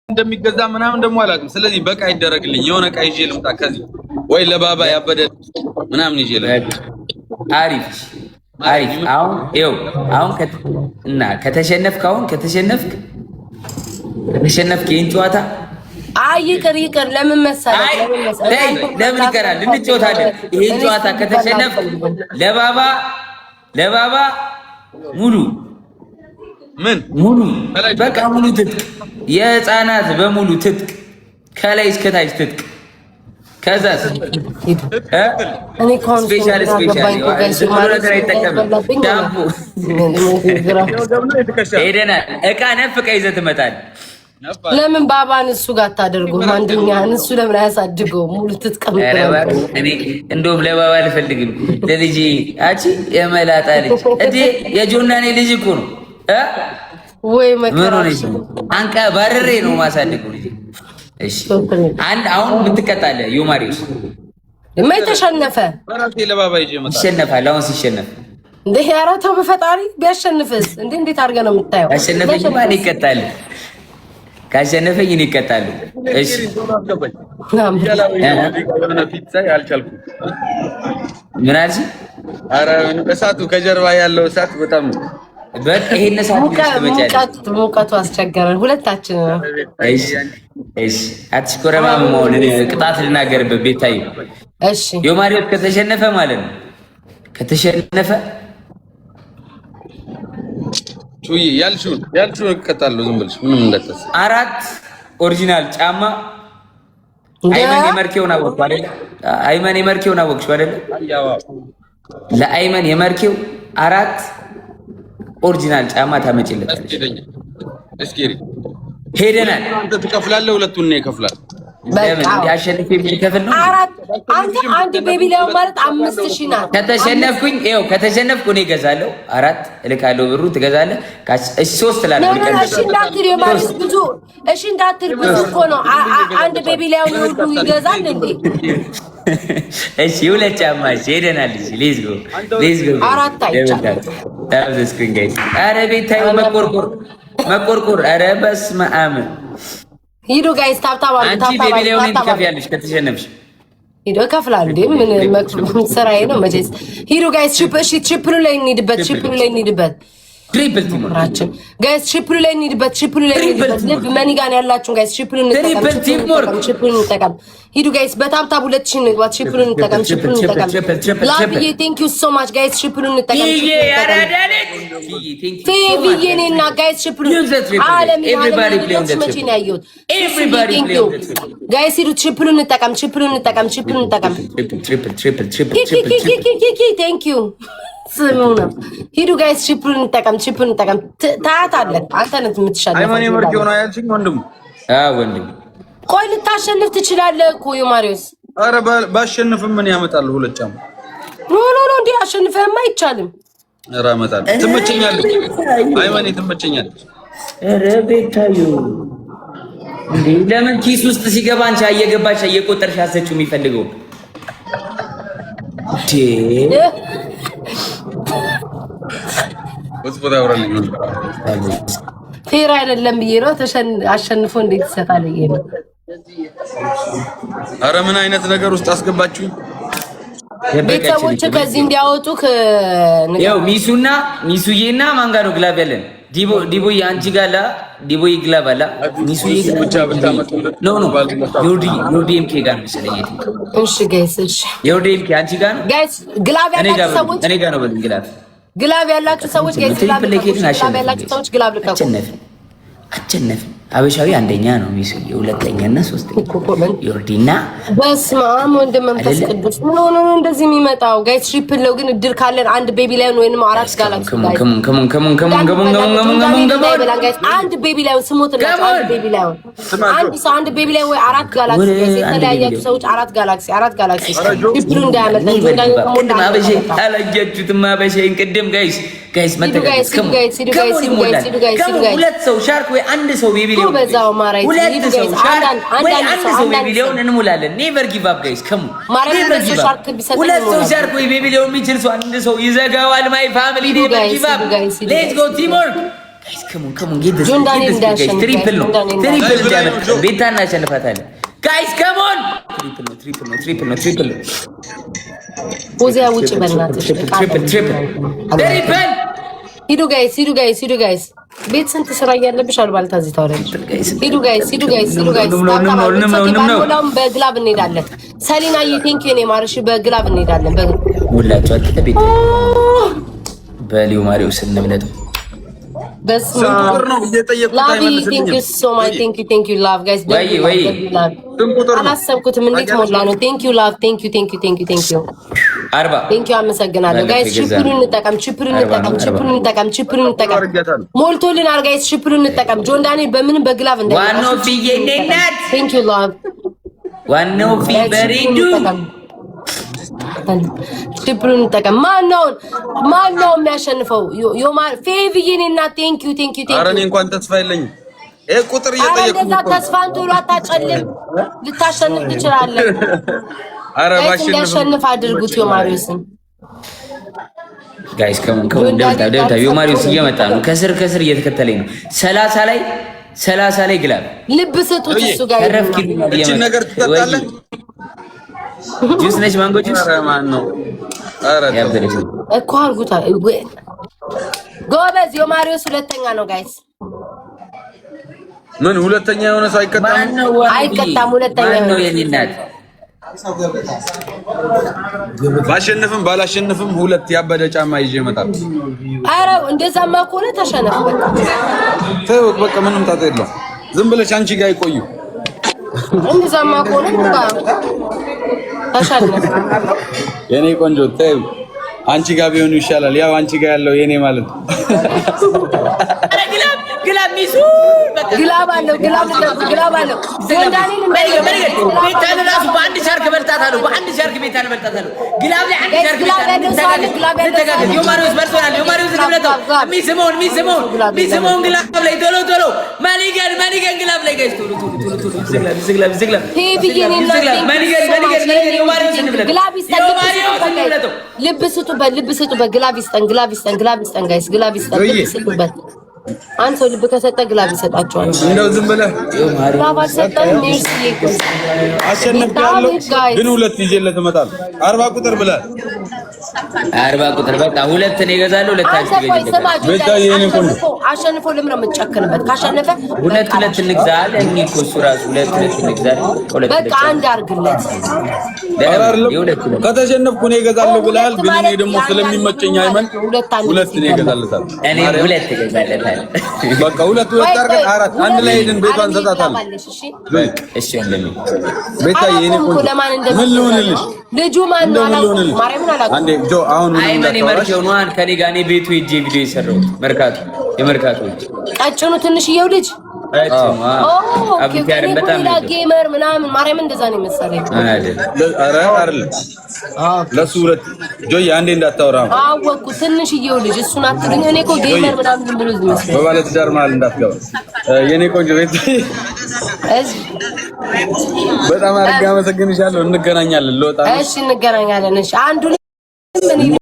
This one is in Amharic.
እንደሚገዛ ምናምን ደግሞ አላውቅም። ስለዚህ በቃ ይደረግልኝ የሆነ ዕቃ ይዤ ልምጣ ከዚህ ወይ ለባባ ያበደ ምናምን ይዤ ልምጣ። አሪፍ አሪፍ። አሁን ከተሸነፍክ ይህን ጨዋታ ይቅር ለምን መሰለህ? ለምን ይቀራል? እንጫወታለን። ይህን ጨዋታ ከተሸነፍክ ለባባ ሙሉ በቃ ሙሉ ትጥቅ፣ የህፃናት በሙሉ ትጥቅ፣ ከላይ እስከታች ትጥቅ። ከዛስ ስፔሻል ነገር አይጠቀምም። ዳቦ ሄደናል። እቃ ነፍቀህ ይዘህ ትመጣለህ። ለምን ባባን እሱ ጋር አታደርጉም? አንደኛህን እሱ ለምን አያሳድገውም? ሙሉ ትጥቀም። እንደውም ለባባ አልፈልግም፣ ለልጄ አንቺ የመላጣ ልጅ እንዴ የጆናኔ ልጅ እኮ ነው። ወይ መከራ አንቀ ባረሬ ነው ማሳደገው ልጅ። እሺ አሁን ምን ትቀጣለህ? ዮማሪስ ለምን ተሸነፈ? በራሴ ለባባ ይዤ መጣ። ይሸነፋል። አሁን ሲሸነፍ እንዴ ያራተው በፈጣሪ ቢያሸንፍስ እንዴት አድርገህ ነው የምታየው? አሸነፈኝ ማን ይቀጣል? ካሸነፈኝ እኔ እቀጣለሁ። እሺ ምን አልሽ? ኧረ እሳቱ ከጀርባ ያለው እሳት በጣም ይሄን እሳት ሙቀቱ አስቸገረን ሁለታችን ነው። እሺ አትሽኮረማም መሆን ቅጣት ልናገርበት ቤታዬ። እሺ ዮማሪዎስ ከተሸነፈ ማለት ነው ከተሸነፈ ቹይ ያልሹን እቀጣለሁ። ዝም ብለሽ ምንም እንዳትስ 4 ኦሪጂናል ጫማ አይመን የመርኬውን አወቅሽ አይደል? አይመን የመርኬውን አወቅሽ አይደል? ለአይመን የመርኬው 4 ኦሪጂናል ጫማ ታመጪለታለሽ። እስኪ ሄደናል። አንተ ትከፍላለህ፣ ሁለቱን ነው ይከፍላል። ለምን እንዲያሸንፍ የሚከፍል ነው? አንድ ቤቢ ላይ ማለት 5000 ናት። ከተሸነፍኩ እኔ እገዛለሁ። 4 እልካለሁ፣ ብሩ ትገዛለህ። እሺ 3 ላለው እንዳትል ብዙ እኮ ነው። አንድ ቤቢ ላይ ሁሉ ይገዛል እንዴ? እሺ 2 ጫማ ሄደናል። እሺ ሌትስ ጎ 4 አይቻልም። ኧረ ቤታዬ መቆርቆር ኧረ በስመ አብ ሂዱ ጋይስ ታብታባ አንቺ ቤቢ ላይ ሆነን ትከፍያለሽ ከተሸነፍሽ። ሂዱ እከፍላለሁ እንዴ ምን ስራዬ ነው መቼስ። ሂዱ ጋይስ ትሪፕሉ ላይ እንሂድበት ትሪፕል ቲሞራችን ጋይስ ትሪፕሉ ላይ እንሂድበት ልብ መኒ ጋር ያላችሁ ጋይስ ትሪፕሉ እንጠቀም። ሂዱ ጋይስ በታብታብ 2000 ንግባት ትሪፕሉ እንጠቀም። ላቭዬ ቴንክ ዩ ሶ ማች ጋይስ ትሪፕሉ እንጠቀም። ፌቪዬኔና ጋይስ ትሪፕሉ ዓለም መቼ ነው ያየሁት? ጋይስ ሂዱ ትሪፕሉ እንጠቀም። ቴንክ ዩ ስሙ ነው። ሂዱ ጋይስ ትሪፕሉን እንጠቀም። ታያታለህ አንተ ነህ የምትሻለው። አይማኔ መርኪ ሆነ ያልሽኝ ወንድም ቆይ ልታሸንፍ ትችላለህ እኮ ዮማሪዎስ። ኧረ ባሸንፍም ምን ያመጣል? 2 ጫማ ኖ እንዴ አሸንፈህማ አይቻልም። ኧረ አመጣለሁ። ትመቸኛለች አይማኔ ትመቸኛለች። ኧረ ቤታዩ እንዴ ለምን ኪስ ውስጥ ሲገባ አንቺ እየገባች እየቆጠርሽ አሰጪው የሚፈልገው ፌር አይደለም ብዬ ነው። አሸንፎ እንዴት ይሰጣል ብዬ ነው። ኧረ ምን አይነት ነገር ውስጥ አስገባችሁኝ? ቤተሰቦች ከዚህ እንዲያወጡ ያው ሚሱዬና ማን ጋር ነው ግላብ ያለን? ዲቦዬ አንቺ ጋር ዲቦዬ ግላብ አላ ሚሱዬ ብቻ ብታመጡ ኖ ዮርዲ ኤምኬ ጋር መሰለኝ። እሺ ጋይስ እሺ ዮርዲ ኤምኬ አንቺ ጋር ነው ጋይስ ግላብ ያላችሁ ሰዎች እኔ ጋር ነው ግላብ ያላችሁ ሰዎች ጋይስ ግላብ ልቀቁ። አቸነፍን አበሻዊ አንደኛ ነው ሚሱዬ፣ ሁለተኛ እና ሶስተኛ ዮርዲና። በስመ አብ ወወልድ ወመንፈስ ቅዱስ። ምን ሆነ ነው እንደዚህ የሚመጣው? ጋይስ ትሪፕል ነው ግን እድል ካለን አንድ ቤቢ ላይ ወይንም 4 ጋላክሲ ጋይስ አንድ ቤቢ ላይ ስሞት ነው። አንድ ቤቢ ላይ ወይ 4 ጋላክሲ ጋይስ የተለያያችሁ ሰዎች 4 ጋላክሲ ትሪፕሉ እንዳያመልጥ አላያችሁትም? አበሻይን ቅድም ጋይስ መተጋገዝ ሁለት ሰው ሻርክ ወይ አንድ ሰው ቤቢ ሊሆን ሁለት ሰው ሻርክ ወይ አንድ ሰው ቤቢ ሊሆን እንሙላለን። ኔቨር ጊቭ አፕ ጋይስ ከሙ ኔቨር ጊቭ አፕ። ሁለት ሰው ሻርክ ወይ ቤቢ ሊሆን የሚችል ሰው አንድ ሰው ይዘጋዋል። ማይ ፋሚሊ ኔቨር ጊቭ አፕ። ሌትስ ጎ ቲም ወርክ ጋይስ ከሞን ጌት ዲስ ትሪፕል ነው ቤታ እናሸንፋታለን ጋይስ ከሞን ትሪፕል ነው ፖዚያ ውጭ በእናትሽ ትሪፕል ሂዱ ጋይስ ቤት ስንት ስራ ያለብሽ አልባልታ እዚህ ታወራለሽ ሂዱ ጋይስ ታውቃላችሁ በግላብ እንሄዳለን ሰሊናዬ ቴንክ ዩ ኔ ማርሽ በግላብ እንሄዳለን ሁላችሁ አትቤት በሊዮ ማሪዮስ እንብለጥ ቁጥር ነው እየጠየቁት thank you so much thank you love guys አላሰብኩትም እንዴት ሞላ ነው thank you love thank you አርባ thank you አመሰግናለሁ ጋይስ ቺፕሩን እንጠቀም ሞልቶልን አር ጋይስ ቺፕሩን እንጠቀም ጆን ዳንኤል በምን በግላቭ እንደ ዋናው ፊየኔናት thank you love ዋናው ፊበሪዱ ቺፕሩን እንጠቀም ማነው የሚያሸንፈው ዮማር ፌቪዬኔና thank you ኧረ እኔ እንኳን ተስፋ የለኝም ቁጥር እየጠየቁ ነው ተስፋን ቶሎ አታጨልም ልታሸንፍ ትችላለህ ኧረ ባሸንፍ አድርጉት ዮማሪዮስን ጋይስ ከሞን ደብታ ዮማሪዮስ እየመጣ ነው ከስር እየተከተለኝ ነው 30 ላይ ግላብ ልብ ስጡት እሱ ጋር ተረፍኪ እቺ ነገር ትጠጣለህ ጁስ ነሽ ማንጎ ጁስ ኧረ ማን ነው ኧረ ያበረች እኮ አርጉታ ጎበዝ ዮማሪዮስ ሁለተኛ ነው ጋይስ ምን ሁለተኛ የሆነ ሰው አይቀጣም ሁለተኛ ነው የኔናት ባሸንፍም ባላሸንፍም ሁለት ያበደ ጫማ ይዤ እመጣለሁ ኧረ እንደዛማ ከሆነ ተሸነፍ በቃ ምንም ጣጣ የለውም ዝም ብለሽ አንቺ ጋር ይቆዩ እንደዛማ ከሆነ ተሸነፍ የኔ ቆንጆ ተይው አንቺ ጋር ቢሆን ይሻላል ያው አንቺ ጋር ያለው የኔ ማለት ነው ግላብ ሚሱ ግላብ አለው ዳንኤል ቤታን ራሱ በአንድ ሻርክ በልጣታለሁ ቤታን በልጣታለሁ ግላብ ላይ አንድ ሻርክ ቤታን ዮማሪዮስ በርሶናል ዮማሪዮስ ንብለቶ ሚስሞን ግላብ ላይ ቶሎ ማኒገን ግላብ ላይ ጋይስ ቶሎ ዝግላብ ሄቪዬኔና ማኒገን ዮማሪዮስ ንብለቶ ልብ ስጡበት ግላብ ይስጠን ጋይስ ግላብ ስጡበት አንተ ልብ ከሰጠ ግላብ ይሰጣቸዋል እንደው ዝም ብለህ ባባ ሰጠን ሜርሲ አሸንፌያለሁ ግን ሁለት ይዤለት እመጣለሁ 40 ቁጥር ብለህ 40 ቁጥር በቃ ሁለት ነው ይገዛሉ ሁለታችሁ ይገዛሉ ቤታ የኔ ቆንጆ አሸንፎ ለምን ነው የምትጨክንበት ካሸነፈ ሁለት እንግዛል እኔ እኮ እሱ ራሱ ሁለት እንግዛል በቃ አንድ አርግለት ከተሸነፍኩ ነው ይገዛለሁ ብለሃል ግን እኔ ደግሞ ስለሚመቸኝ አይመን ሁለት ነው ይገዛለታል እኔ ሁለት ይገዛለታል በቃ ሁለት አርገን አራት አንድ ላይ ሄደን ቤቷን እንሰጣታለን እሺ እንደምን ቤታ የኔ ቆንጆ ምን ልሆንልሽ ልጁ ማን ነው አላውቅም ማርያምን አላውቅም አንዴ ጆ አሁን ምን አይመን መርኬው ነው ከኔ ጋር እኔ ቤቱ ሄጄ ቪዲዮ የሰራሁት የመርካቶ ቀጭኑ ትንሽዬው ልጅ አብቲያርን በጣም ጌመር ምናምን ማርያም እንደዛ ነው መሰለኝ አይደል ለሱ ሁለት ጆይ አንዴ እንዳታወራ አወኩ ትንሽዬው ልጅ እሱን አትግኝ እኔ እኮ ጌመር ምናምን ብሎ ዝም በባለ ትዳር ማለት እንዳትገባ የኔ ቆንጆ ቤት በጣም አድርጌ አመሰግንሻለሁ እንገናኛለን ልወጣ እሺ እንገናኛለን እሺ አንዱ